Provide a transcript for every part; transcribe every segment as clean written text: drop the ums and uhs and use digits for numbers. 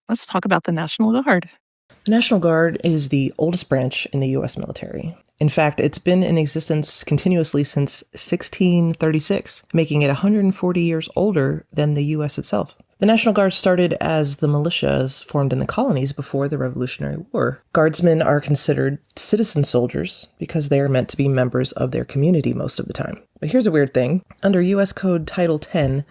Let's talk about the National Guard. The National Guard is the oldest branch in the U.S. military. In fact, it's been in existence continuously since 1636, making it 140 years older than the U.S. itself. The National Guard started as the militias formed in the colonies before the Revolutionary War. Guardsmen are considered citizen soldiers because they are meant to be members of their community most of the time. But here's a weird thing. Under U.S. Code Title 10,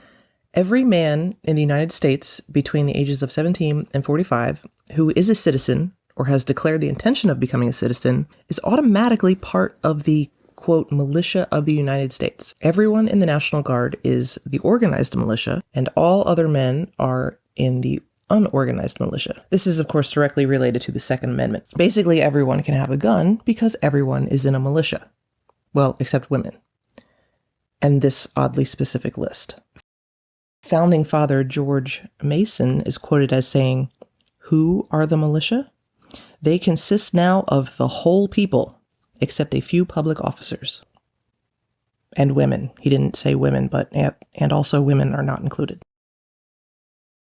every man in the United States between the ages of 17 and 45 who is a citizen or has declared the intention of becoming a citizen is automatically part of the, quote, militia of the United States. Everyone in the National Guard is the organized militia, and all other men are in the unorganized militia. This is, of course, directly related to the Second Amendment. Basically, everyone can have a gun because everyone is in a militia. Well, except women. And this oddly specific list. Founding Father George Mason is quoted as saying, "Who are the militia? They consist now of the whole people, except a few public officers." And women. He didn't say women, but and also women are not included.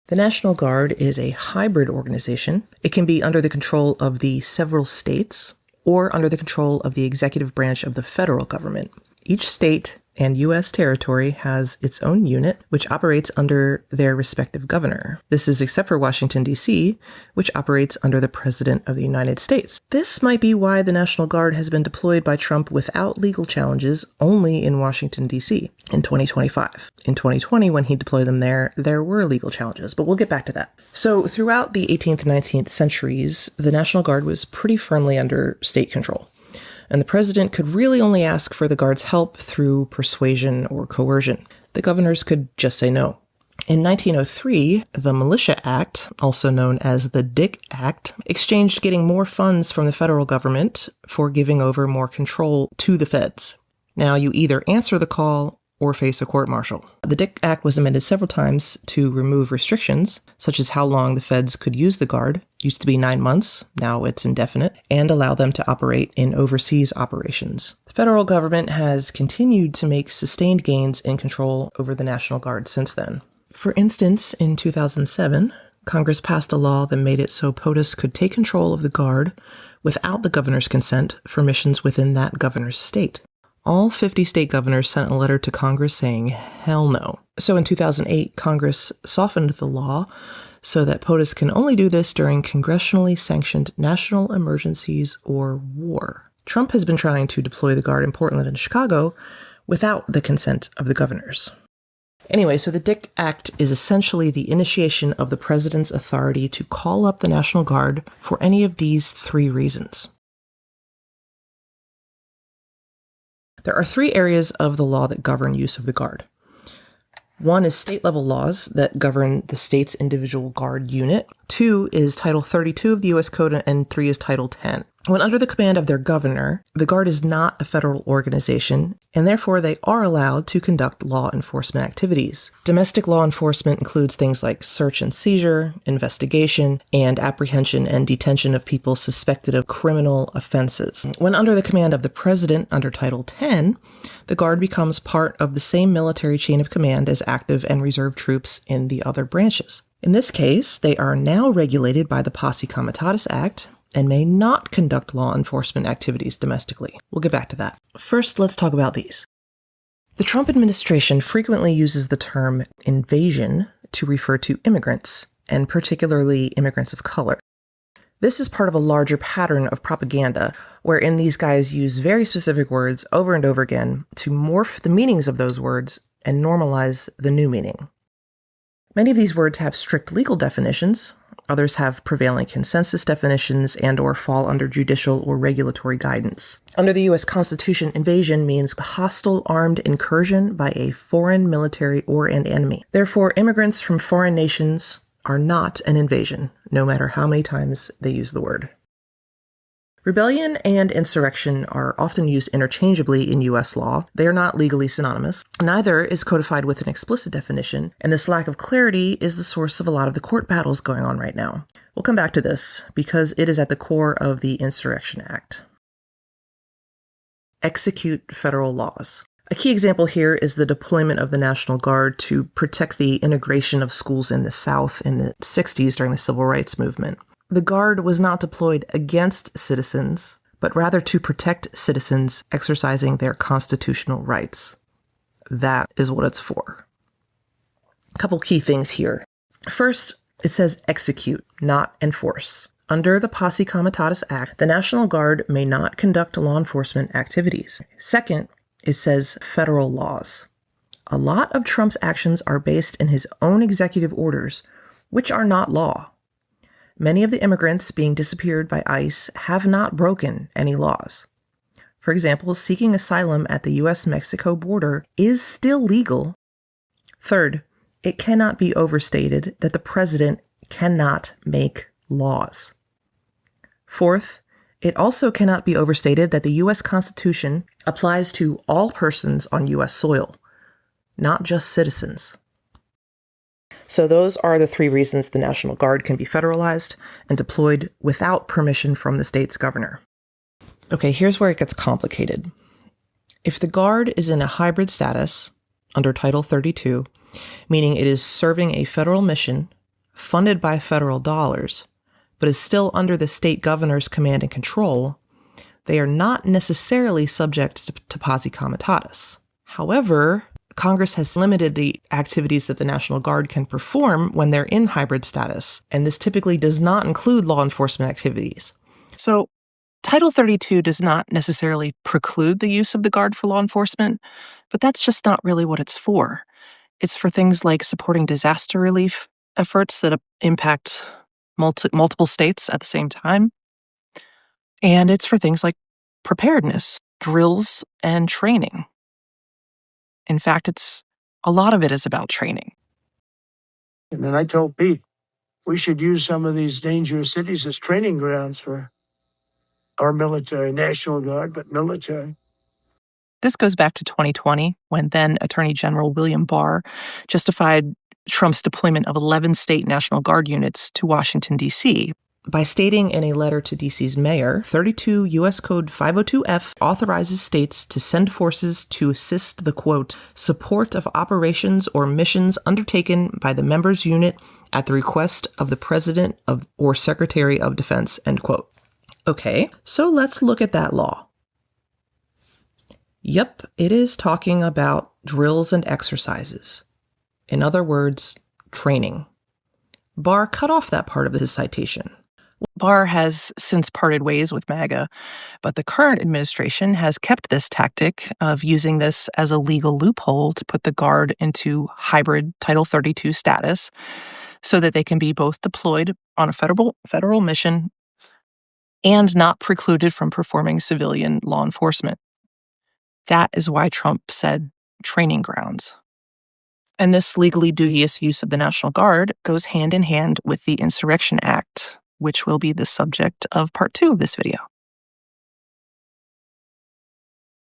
The National Guard is a hybrid organization. It can be under the control of the several states or under the control of the executive branch of the federal government. Each state and U.S. territory has its own unit, which operates under their respective governor. This is except for Washington, D.C., which operates under the President of the United States. This might be why the National Guard has been deployed by Trump without legal challenges only in Washington, D.C. in 2025. In 2020, when he deployed them there were legal challenges, but we'll get back to that. So throughout the 18th and 19th centuries, the National Guard was pretty firmly under state control. And the president could really only ask for the Guard's help through persuasion or coercion. The governors could just say no. In 1903, the Militia Act, also known as the Dick Act, exchanged getting more funds from the federal government for giving over more control to the feds. Now, you either answer the call or face a court-martial. The Dick Act was amended several times to remove restrictions, such as how long the feds could use the Guard. It used to be 9 months, now it's indefinite, and allow them to operate in overseas operations. The federal government has continued to make sustained gains in control over the National Guard since then. For instance, in 2007, Congress passed a law that made it so POTUS could take control of the Guard without the governor's consent for missions within that governor's state. All 50 state governors sent a letter to Congress saying, hell no. So in 2008, Congress softened the law so that POTUS can only do this during congressionally sanctioned national emergencies or war. Trump has been trying to deploy the Guard in Portland and Chicago without the consent of the governors. Anyway, so the Dick Act is essentially the initiation of the president's authority to call up the National Guard for any of these three reasons. There are three areas of the law that govern use of the Guard. One is state-level laws that govern the state's individual Guard unit. 2 is Title 32 of the U.S. Code, and 3 is Title 10. When under the command of their governor, the Guard is not a federal organization, and therefore they are allowed to conduct law enforcement activities. Domestic law enforcement includes things like search and seizure, investigation, and apprehension and detention of people suspected of criminal offenses. When under the command of the president under Title 10, the Guard becomes part of the same military chain of command as active and reserve troops in the other branches. In this case, they are now regulated by the Posse Comitatus Act and may not conduct law enforcement activities domestically. We'll get back to that. First, let's talk about these. The Trump administration frequently uses the term invasion to refer to immigrants, and particularly immigrants of color. This is part of a larger pattern of propaganda, wherein these guys use very specific words over and over again to morph the meanings of those words and normalize the new meaning. Many of these words have strict legal definitions. Others have prevailing consensus definitions and or fall under judicial or regulatory guidance. Under the U.S. Constitution, invasion means hostile armed incursion by a foreign military or an enemy. Therefore, immigrants from foreign nations are not an invasion, no matter how many times they use the word. Rebellion and insurrection are often used interchangeably in U.S. law. They are not legally synonymous. Neither is codified with an explicit definition, and this lack of clarity is the source of a lot of the court battles going on right now. We'll come back to this because it is at the core of the Insurrection Act. Execute federal laws. A key example here is the deployment of the National Guard to protect the integration of schools in the South in the 60s during the Civil Rights Movement. The Guard was not deployed against citizens, but rather to protect citizens exercising their constitutional rights. That is what it's for. A couple key things here. First, it says execute, not enforce. Under the Posse Comitatus Act, the National Guard may not conduct law enforcement activities. Second, it says federal laws. A lot of Trump's actions are based in his own executive orders, which are not law. Many of the immigrants being disappeared by ICE have not broken any laws. For example, seeking asylum at the U.S.-Mexico border is still legal. Third, it cannot be overstated that the president cannot make laws. Fourth, it also cannot be overstated that the U.S. Constitution applies to all persons on U.S. soil, not just citizens. So those are the three reasons the National Guard can be federalized and deployed without permission from the state's governor. Okay, here's where it gets complicated. If the Guard is in a hybrid status under Title 32, meaning it is serving a federal mission funded by federal dollars, but is still under the state governor's command and control, they are not necessarily subject to Posse Comitatus. However, Congress has limited the activities that the National Guard can perform when they're in hybrid status, and this typically does not include law enforcement activities. So Title 32 does not necessarily preclude the use of the Guard for law enforcement, but that's just not really what it's for. It's for things like supporting disaster relief efforts that impact multiple states at the same time. And it's for things like preparedness, drills, and training. In fact, a lot of it is about training. And then I told Pete, we should use some of these dangerous cities as training grounds for our military, National Guard, but military. This goes back to 2020, when then Attorney General William Barr justified Trump's deployment of 11 state National Guard units to Washington, D.C. by stating in a letter to D.C.'s mayor, 32 U.S. Code 502F authorizes states to send forces to assist the, quote, support of operations or missions undertaken by the members' unit at the request of the President or Secretary of Defense, end quote. Okay, so let's look at that law. Yep, it is talking about drills and exercises. In other words, training. Barr cut off that part of his citation. Barr has since parted ways with MAGA, but the current administration has kept this tactic of using this as a legal loophole to put the Guard into hybrid Title 32 status so that they can be both deployed on a federal mission and not precluded from performing civilian law enforcement. That is why Trump said training grounds. And this legally dubious use of the National Guard goes hand in hand with the Insurrection Act, which will be the subject of part 2 of this video.